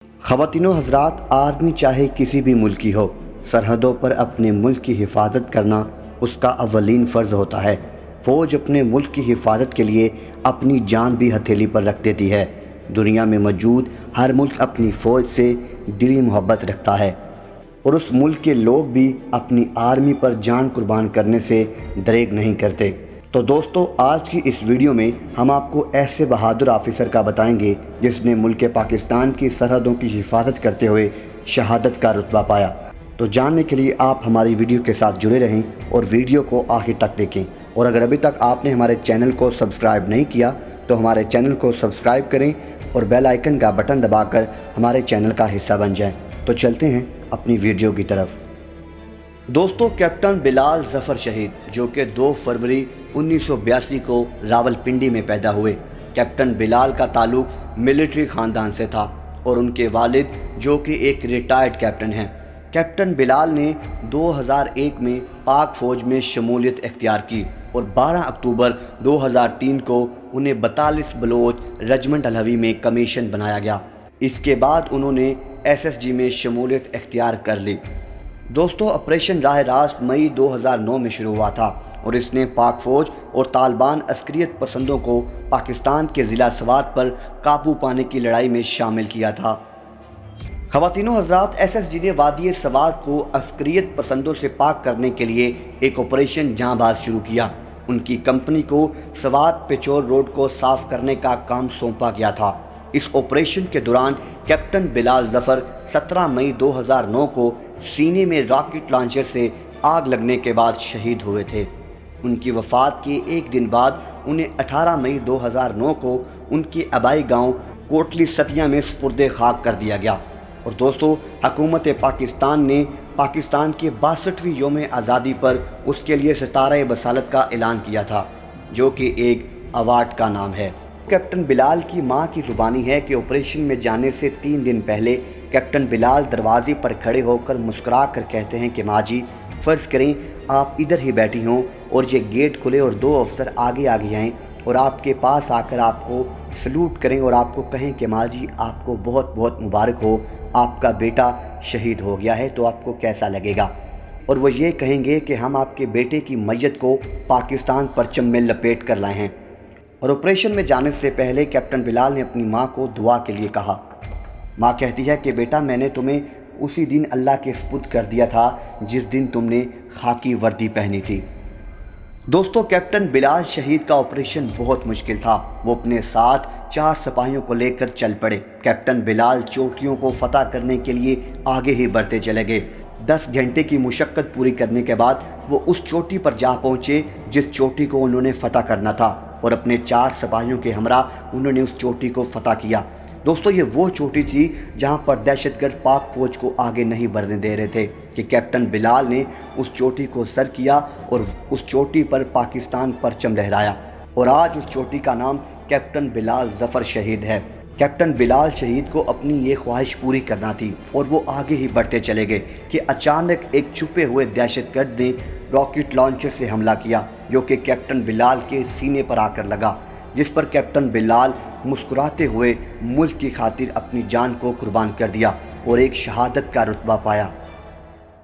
ख़वातीनो हज़रात, army चाहे किसी भी मुल्क की हो, सरहदों पर अपने मुल्क की हिफाजत करना उसका अव्वलीन फ़र्ज़ होता है। फ़ौज अपने मुल्क की हिफाजत के लिए अपनी जान भी हथेली पर रख देती है। दुनिया में मौजूद हर मुल्क अपनी फ़ौज से दिली मोहब्बत रखता है और उस मुल्क के लोग भी अपनी आर्मी पर जान कुर्बान करने से दरेग नहीं करते। तो दोस्तों, आज की इस वीडियो में हम आपको ऐसे बहादुर ऑफिसर का बताएंगे जिसने मुल्क पाकिस्तान की सरहदों की हिफाजत करते हुए शहादत का रुतबा पाया। तो जानने के लिए आप हमारी वीडियो के साथ जुड़े रहें और वीडियो को आखिर तक देखें। और अगर अभी तक आपने हमारे चैनल को सब्सक्राइब नहीं किया तो हमारे चैनल को सब्सक्राइब करें और बेल आइकन का बटन दबाकर हमारे चैनल का हिस्सा बन जाएं। तो चलते हैं अपनी वीडियो की तरफ। दोस्तों, कैप्टन बिलाल ज़फ़र शहीद, जो कि 2 फरवरी 1982 को रावलपिंडी में पैदा हुए। कैप्टन बिलाल का ताल्लुक़ मिलिट्री ख़ानदान से था और उनके वालिद जो कि एक रिटायर्ड कैप्टन हैं। कैप्टन बिलाल ने 2001 में पाक फ़ौज में शमूलियत इख्तियार की और 12 अक्टूबर 2003 को उन्हें 42 बलोच रेजिमेंट अलहवी में कमीशन बनाया गया। इसके बाद उन्होंने SSG में शमूलियत इख्तियार कर ली। दोस्तों, ऑपरेशन राह रास्त मई 2009 में शुरू हुआ था और इसने पाक फ़ौज और तालिबान अस्करियत पसंदों को पाकिस्तान के ज़िला स्वात पर काबू पाने की लड़ाई में शामिल किया था। ख़वातीनो हज़रात, SSG ने वादी स्वात को अस्करियत पसंदों से पाक करने के लिए एक ऑपरेशन जांबाज शुरू किया। उनकी कंपनी को स्वात पेचोर रोड को साफ़ करने का काम सौंपा गया था। इस ऑपरेशन के दौरान कैप्टन बिलाल ज़फ़र 17 मई 2009 को सीने में रॉकेट लॉन्चर से आग लगने के बाद शहीद हुए थे। उनकी वफ़ात के एक दिन बाद उन्हें 18 मई 2009 को उनके आबाई गांव कोटली सतिया में सुपुर्द खाक कर दिया गया। और दोस्तों, हुकूमत पाकिस्तान ने पाकिस्तान के 62वीं यौम आज़ादी पर उसके लिए सितारा बसालत का ऐलान किया था, जो कि एक अवार्ड का नाम है। कैप्टन बिलाल की मां की ज़ुबानी है कि ऑपरेशन में जाने से 3 दिन पहले कैप्टन बिलाल दरवाजे पर खड़े होकर मुस्कुरा कर कहते हैं कि माँ जी, फ़र्ज़ करें आप इधर ही बैठी हों और ये गेट खुले और 2 अफसर आगे आगे आएँ और आपके पास आकर आपको सलूट करें और आपको कहें कि माँ जी, आपको बहुत बहुत मुबारक हो, आपका बेटा शहीद हो गया है, तो आपको कैसा लगेगा। और वो ये कहेंगे कि हम आपके बेटे की मैयत को पाकिस्तान परचम में लपेट कर लाए हैं। और ऑपरेशन में जाने से पहले कैप्टन बिलाल ने अपनी माँ को दुआ के लिए कहा। माँ कहती है कि बेटा, मैंने तुम्हें उसी दिन अल्लाह के सुपुर्द कर दिया था जिस दिन तुमने खाकी वर्दी पहनी थी। दोस्तों, कैप्टन बिलाल शहीद का ऑपरेशन बहुत मुश्किल था। वो अपने साथ 4 सिपाहियों को लेकर चल पड़े। कैप्टन बिलाल चोटियों को फतह करने के लिए आगे ही बढ़ते चले गए। 10 घंटे की मुशक्क़त पूरी करने के बाद वो उस चोटी पर जा पहुँचे जिस चोटी को उन्होंने फतह करना था और अपने 4 सिपाहियों के हमरा उन्होंने उस चोटी को फतह किया। दोस्तों, ये वो चोटी थी जहां पर दहशतगर्द पाक फ़ौज को आगे नहीं बढ़ने दे रहे थे कि कैप्टन बिलाल ने उस चोटी को सर किया और उस चोटी पर पाकिस्तान परचम लहराया। और आज उस चोटी का नाम कैप्टन बिलाल ज़फ़र शहीद है। कैप्टन बिलाल शहीद को अपनी ये ख्वाहिश पूरी करना थी और वो आगे ही बढ़ते चले गए कि अचानक एक छुपे हुए दहशतगर्द ने रॉकेट लॉन्चर से हमला किया, जो कि कैप्टन बिलाल के सीने पर आकर लगा, जिस पर कैप्टन बिलाल मुस्कुराते हुए मुल्क की खातिर अपनी जान को कुर्बान कर दिया और एक शहादत का रुतबा पाया।